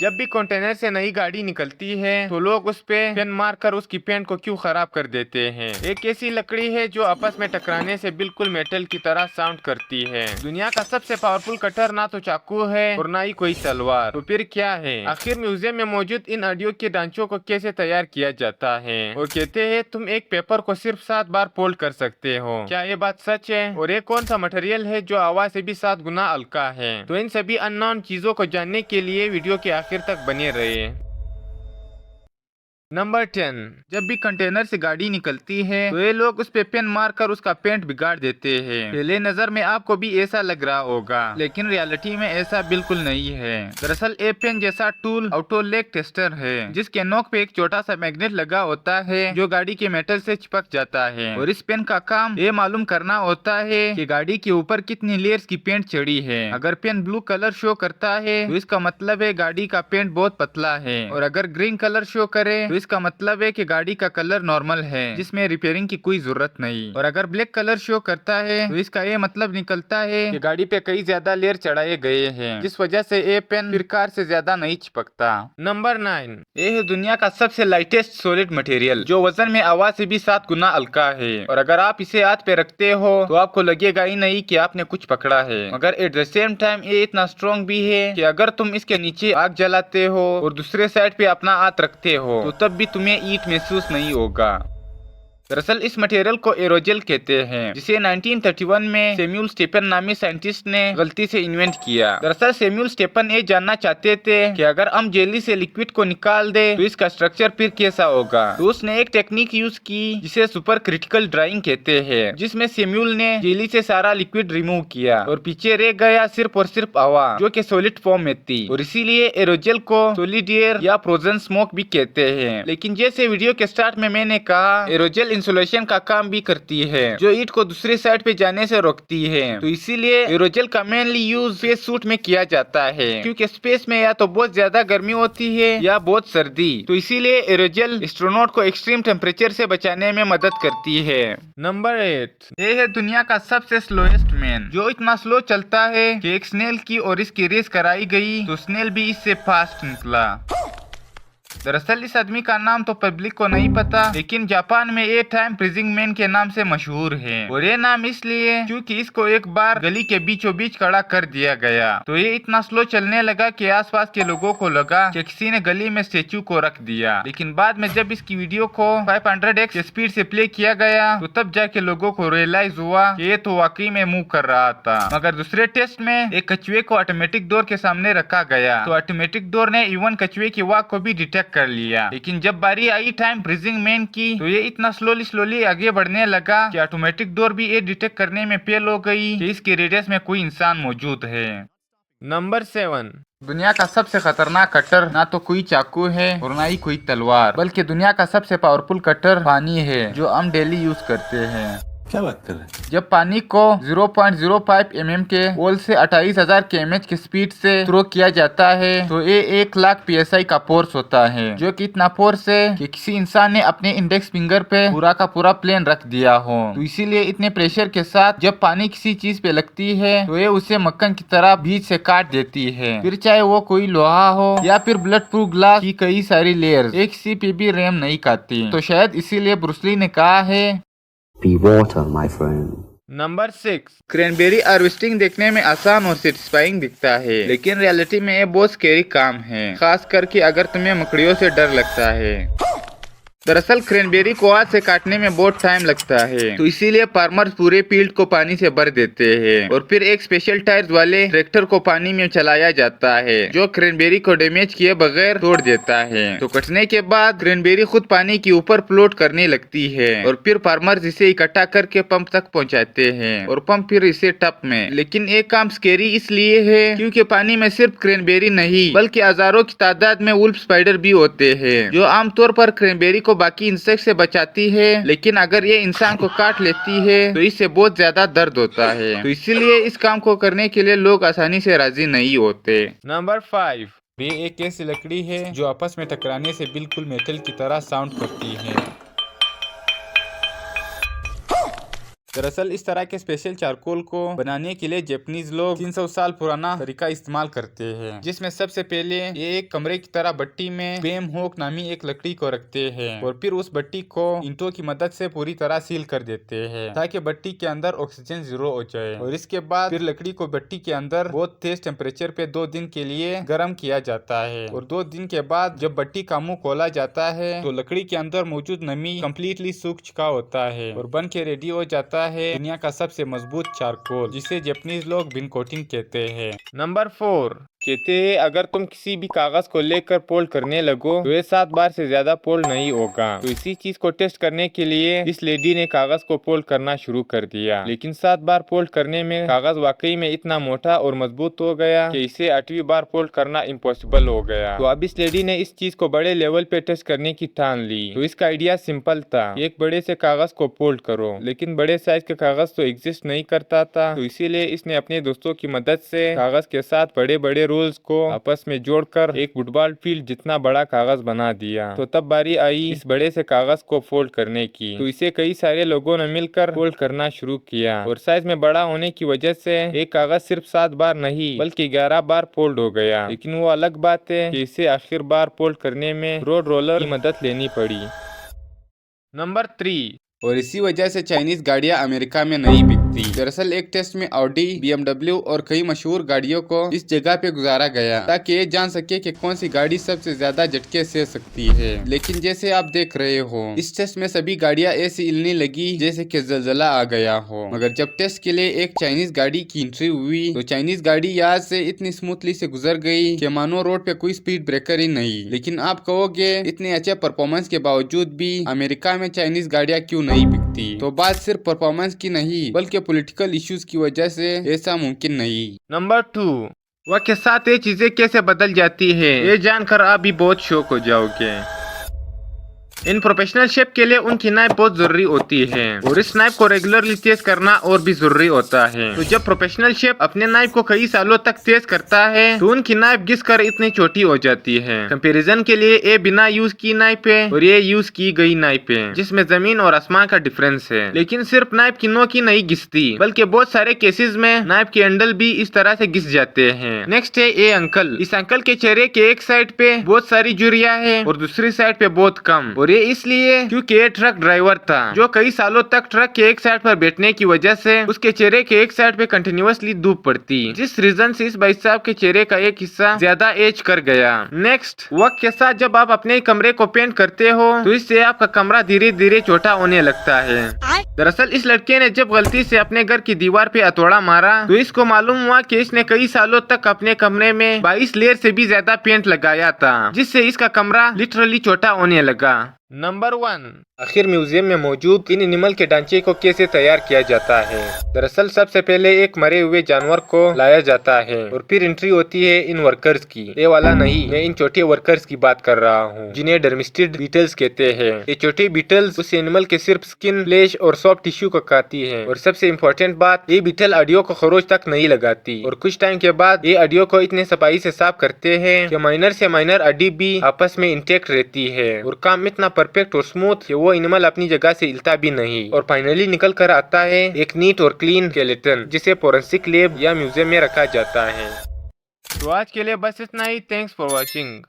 जब भी कंटेनर से नई गाड़ी निकलती है तो लोग उस पे पेन मार कर उसकी पेंट को क्यों खराब कर देते हैं। एक ऐसी लकड़ी है जो आपस में टकराने से बिल्कुल मेटल की तरह साउंड करती है। दुनिया का सबसे पावरफुल कटर ना तो चाकू है और ना ही कोई तलवार, तो फिर क्या है? आखिर म्यूजियम में मौजूद इन हड्डियों के ढांचों को कैसे तैयार किया जाता है? वो कहते हैं तुम एक पेपर को सिर्फ 7 बार फोल्ड कर सकते हो। क्या ये बात सच है? और ये कौन सा मटेरियल है जो हवा से भी 7 गुना हल्का है? तो इन सभी अननोन चीजों को जानने के लिए वीडियो के आखिर तक बने रहिए। नंबर 10, जब भी कंटेनर से गाड़ी निकलती है तो ये लोग उस पे पेन मारकर उसका पेंट बिगाड़ देते हैं। पहले नजर में आपको भी ऐसा लग रहा होगा, लेकिन रियलिटी में ऐसा बिल्कुल नहीं है। दरअसल ये पेन जैसा टूल ऑटोलेक टेस्टर है, जिसके नोक पे एक छोटा सा मैग्नेट लगा होता है जो गाड़ी के मेटल से चिपक जाता है। और इस पेन का काम ये मालूम करना होता है कि गाड़ी के ऊपर कितनी लेयर्स की पेंट चढ़ी है। अगर पेन ब्लू कलर शो करता है तो इसका मतलब है गाड़ी का पेंट बहुत पतला है, और अगर ग्रीन कलर शो करे तो इसका मतलब है कि गाड़ी का कलर नॉर्मल है जिसमें रिपेयरिंग की कोई जरूरत नहीं। और अगर ब्लैक कलर शो करता है तो इसका ये मतलब निकलता है कि गाड़ी पे कई ज्यादा लेयर चढ़ाए गए हैं, जिस वजह से ये पेन फिर कार से ज्यादा नहीं चिपकता। नंबर 9, ये है दुनिया का सबसे लाइटेस्ट सॉलिड मटेरियल जो वजन में हवा से भी 7 गुना हल्का है। और अगर आप इसे हाथ पे रखते हो तो आपको लगेगा ही नहीं कि आपने कुछ पकड़ा है, मगर एट द सेम टाइम ये इतना स्ट्रॉन्ग भी है कि अगर तुम इसके नीचे आग जलाते हो और दूसरे साइड पे अपना हाथ रखते हो तो तब भी तुम्हें हीट महसूस नहीं होगा। दरअसल इस मटेरियल को एरोजेल कहते हैं, जिसे 1931 में सैमुअल स्टेपन नामी साइंटिस्ट ने गलती से इन्वेंट किया। दरअसल सैमुअल स्टेपन ये जानना चाहते थे कि अगर हम जेली से लिक्विड को निकाल दे तो इसका स्ट्रक्चर फिर कैसा होगा। तो उसने एक टेक्निक यूज की जिसे सुपर क्रिटिकल ड्राइंग कहते हैं, जिसमें सैमुअल ने जेली से सारा लिक्विड रिमूव किया और पीछे रह गया सिर्फ और सिर्फ हवा, जो कि सॉलिड फॉर्म में थी। और इसीलिए एरोजेल को सॉलिड एयर या फ्रोजन स्मोक भी कहते हैं। लेकिन जैसे वीडियो के स्टार्ट में मैंने कहा, एरोजेल इंसुलेशन का काम भी करती है जो ईट को दूसरी साइड पे जाने से रोकती है। तो इसीलिए एरोजेल का मेनली यूज स्पेस सूट में किया जाता है, क्योंकि स्पेस में या तो बहुत ज्यादा गर्मी होती है या बहुत सर्दी। तो इसीलिए एरोजेल एस्ट्रोनॉट को एक्सट्रीम टेम्परेचर से बचाने में मदद करती है। नंबर 8, ये है दुनिया का सबसे स्लोएस्ट मैन, जो इतना स्लो चलता है कि एक स्नेल की और इसकी रेस कराई गई तो स्नेल भी इससे फास्ट निकला। दरअसल इस आदमी का नाम तो पब्लिक को नहीं पता, लेकिन जापान में ये टाइम फ्रीजिंग मैन के नाम से मशहूर है। और ये नाम इसलिए क्योंकि इसको एक बार गली के बीचों बीच खड़ा कर दिया गया। तो ये इतना स्लो चलने लगा कि आसपास के लोगों को लगा कि किसी ने गली में स्टेचू को रख दिया। लेकिन बाद में जब इसकी वीडियो को 500x के स्पीड से प्ले किया गया तो तब जाके लोगों को रियलाइज हुआ कि ये तो वाकई में मूव कर रहा था। मगर दूसरे टेस्ट में एक कछुए को ऑटोमेटिक डोर के सामने रखा गया तो ऑटोमेटिक डोर ने इवन कछुए की वाक को भी डिटेक्ट कर लिया। लेकिन जब बारी आई टाइम फ्रीजिंग मैन की तो ये इतना स्लोली आगे बढ़ने लगा कि ऑटोमेटिक डोर भी ये डिटेक्ट करने में फेल हो गई कि इसके रेडियस में कोई इंसान मौजूद है। नंबर 7, दुनिया का सबसे खतरनाक कटर ना तो कोई चाकू है और ना ही कोई तलवार, बल्कि दुनिया का सबसे पावरफुल कटर पानी है जो हम डेली यूज करते हैं। क्या बात कर रहे हैं? जब पानी को 0.05 mm के वोल से 28,000 kmh की स्पीड से थ्रो किया जाता है तो ये 1,00,000 PSI का फोर्स होता है, जो कि इतना फोर्स है कि किसी इंसान ने अपने इंडेक्स फिंगर पे पूरा का पूरा प्लेन रख दिया हो। तो इसीलिए इतने प्रेशर के साथ जब पानी किसी चीज पे लगती है तो ये उसे मक्खन की तरह बीच से काट देती है, फिर चाहे वो कोई लोहा हो या फिर बुलेट प्रूफ ग्लास की कई सारी लेयर्स एक सी पे भी रैम नहीं खाती। तो शायद इसीलिए ब्रूस ली ने कहा है Be water, my friend. Number 6, cranberry harvesting देखने में आसान और सेटिस्फाइंग दिखता है, लेकिन रियलिटी में ये बहुत स्कैरी काम है, खास करके अगर तुम्हें मकड़ियों से डर लगता है। दरअसल क्रैनबेरी को हाथ से काटने में बहुत टाइम लगता है, तो इसीलिए फार्मर्स पूरे फील्ड को पानी से भर देते हैं और फिर एक स्पेशल टायर्स वाले ट्रैक्टर को पानी में चलाया जाता है जो क्रैनबेरी को डैमेज किए बगैर तोड़ देता है। तो कटने के बाद क्रैनबेरी खुद पानी के ऊपर फ्लोट करने लगती है और फिर फार्मर्स इसे इकट्ठा करके पंप तक पहुंचाते हैं और पंप फिर इसे टप में। लेकिन ये काम स्कैरी इसलिए है क्योंकि पानी में सिर्फ क्रैनबेरी नहीं बल्कि हजारों की तादाद में वुल्फ स्पाइडर भी होते हैं, जो आमतौर पर क्रैनबेरी को बाकी इंसेक्ट से बचाती है, लेकिन अगर ये इंसान को काट लेती है तो इससे बहुत ज्यादा दर्द होता है। तो इसीलिए इस काम को करने के लिए लोग आसानी से राजी नहीं होते। नंबर 5, ये एक ऐसी लकड़ी है जो आपस में टकराने से बिल्कुल मेटल की तरह साउंड करती है। दरअसल इस तरह के स्पेशल चारकोल को बनाने के लिए जापानीज लोग 300 साल पुराना तरीका इस्तेमाल करते हैं, जिसमें सबसे पहले ये एक कमरे की तरह भट्टी में बेम होक नामी एक लकड़ी को रखते हैं और फिर उस भट्टी को ईंटों की मदद से पूरी तरह सील कर देते हैं ताकि भट्टी के अंदर ऑक्सीजन 0 हो जाए। और इसके बाद फिर लकड़ी को भट्टी के अंदर बहुत तेज टेम्परेचर पे 2 दिन के लिए गर्म किया जाता है और 2 दिन के बाद जब भट्टी का मुंह खोला जाता है तो लकड़ी के अंदर मौजूद नमी कम्प्लीटली सूख चुका होता है और बन के रेडी हो जाता है दुनिया का सबसे मजबूत चारकोल, जिसे जापानीज लोग बिन कोटिंग कहते हैं। नंबर 4 कहते हैं अगर तुम किसी भी कागज को लेकर पोल्ड करने लगो तो ये 7 बार से ज्यादा पोल्ड नहीं होगा। तो इसी चीज को टेस्ट करने के लिए इस लेडी ने कागज को पोल्ड करना शुरू कर दिया, लेकिन 7 बार पोल्ड करने में कागज वाकई में इतना मोटा और मजबूत हो गया कि इसे 8वीं बार पोल्ड करना इम्पॉसिबल हो गया। तो अब इस लेडी ने इस चीज को बड़े लेवल पे टेस्ट करने की ठान ली। तो इसका आइडिया सिंपल था, एक बड़े से कागज को पोल्ड करो, लेकिन बड़े साइज का कागज तो एग्जिस्ट नहीं करता था। तो इसीलिए इसने अपने दोस्तों की मदद से कागज के साथ बड़े बड़े रोल्स को आपस में जोड़कर एक फुटबॉल फील्ड जितना बड़ा कागज बना दिया। तो तब बारी आई इस बड़े से कागज को फोल्ड करने की। तो इसे कई सारे लोगों ने मिलकर फोल्ड करना शुरू किया और साइज में बड़ा होने की वजह से एक कागज सिर्फ 7 बार नहीं बल्कि 11 बार फोल्ड हो गया। लेकिन वो अलग बात है कि इसे आखिर बार फोल्ड करने में रोड रोलर की मदद लेनी पड़ी। नंबर 3 और इसी वजह से चाइनीज गाड़ियां अमेरिका में नहीं बिकती। दरअसल एक टेस्ट में ऑडी, BMW और कई मशहूर गाड़ियों को इस जगह पे गुजारा गया ताकि ये जान सके कि कौन सी गाड़ी सबसे ज्यादा झटके सह सकती है। लेकिन जैसे आप देख रहे हो इस टेस्ट में सभी गाड़ियां ऐसी हिलने लगी जैसे कि जलजला आ गया हो। मगर जब टेस्ट के लिए एक चाइनीज गाड़ी की एंट्री हुई तो चाइनीज गाड़ी यहाँ से इतनी स्मूथली से गुजर गई कि मानो रोड पे कोई स्पीड ब्रेकर ही नहीं। लेकिन आप कहोगे इतने अच्छे परफॉर्मेंस के बावजूद भी अमेरिका में चाइनीज गाड़ियां क्यों नहीं बिकती? तो बात सिर्फ परफॉर्मेंस की नहीं बल्कि पॉलिटिकल इश्यूज की वजह से ऐसा मुमकिन नहीं। नंबर 2 वक्त के साथ ये चीजें कैसे बदल जाती है ये जानकर आप भी बहुत शौक हो जाओगे। इन प्रोफेशनल शेफ के लिए उनकी नाइफ बहुत जरूरी होती है और इस नाइफ को रेगुलरली तेज करना और भी जरूरी होता है। तो जब प्रोफेशनल शेफ अपने नाइफ को कई सालों तक तेज करता है तो उनकी नाइफ घिस कर इतनी छोटी हो जाती है। कंपैरिजन के लिए ये बिना यूज की नाइफ है और ये यूज की गई नाइफ है जिसमें जमीन और आसमान का डिफरेंस है। लेकिन सिर्फ नाइफ की नोक ही नहीं घिसती बल्कि बहुत सारे केसेस में नाइफ के हैंडल भी इस तरह से घिस जाते हैं। नेक्स्ट है ये अंकल। इस अंकल के चेहरे के एक साइड पे बहुत सारी झुर्रियां है और दूसरी साइड पे बहुत कम, और ये इसलिए क्योंकि ये ट्रक ड्राइवर था जो कई सालों तक ट्रक के एक साइड पर बैठने की वजह से उसके चेहरे के एक साइड पे कंटिन्यूअसली धूप पड़ती, जिस रीजन से इस भाई साहब के चेहरे का एक हिस्सा ज्यादा एज कर गया। नेक्स्ट, वक्त के साथ जब आप अपने कमरे को पेंट करते हो तो इससे आपका कमरा धीरे धीरे छोटा होने लगता है। दरअसल इस लड़के ने जब गलती से अपने घर की दीवार पे हथौड़ा मारा तो इसको मालूम हुआ कि इसने कई सालों तक अपने कमरे में 22 लेयर से भी ज्यादा पेंट लगाया था, जिससे इसका कमरा लिटरली छोटा होने लगा। नंबर 1 आखिर म्यूजियम में मौजूद इन एनिमल के ढांचे को कैसे तैयार किया जाता है। दरअसल सबसे पहले एक मरे हुए जानवर को लाया जाता है और फिर एंट्री होती है इन वर्कर्स की। ये वाला नहीं, मैं इन छोटे वर्कर्स की बात कर रहा हूँ जिन्हें डर्मिस्टिड बीटल्स कहते हैं। ये छोटे बीटल्स उस एनिमल के सिर्फ स्किन, फ्लेश और सॉफ्ट टिश्यू को खाती है। और सबसे इम्पोर्टेंट बात, ये बीटल हड्डियों को खरोच तक नहीं लगाती और कुछ टाइम के बाद ये हड्डियों को इतने सफाई से साफ करते हैं कि माइनर से माइनर हड्डी भी आपस में इंटेक्ट रहती है और काम इतना परफेक्ट और स्मूथ कि वो एनिमल अपनी जगह से हिलता भी नहीं। और फाइनली निकल कर आता है एक नीट और क्लीन स्केलेटन जिसे फोरेंसिक लैब या म्यूजियम में रखा जाता है। तो आज के लिए बस इतना ही। Thanks for watching.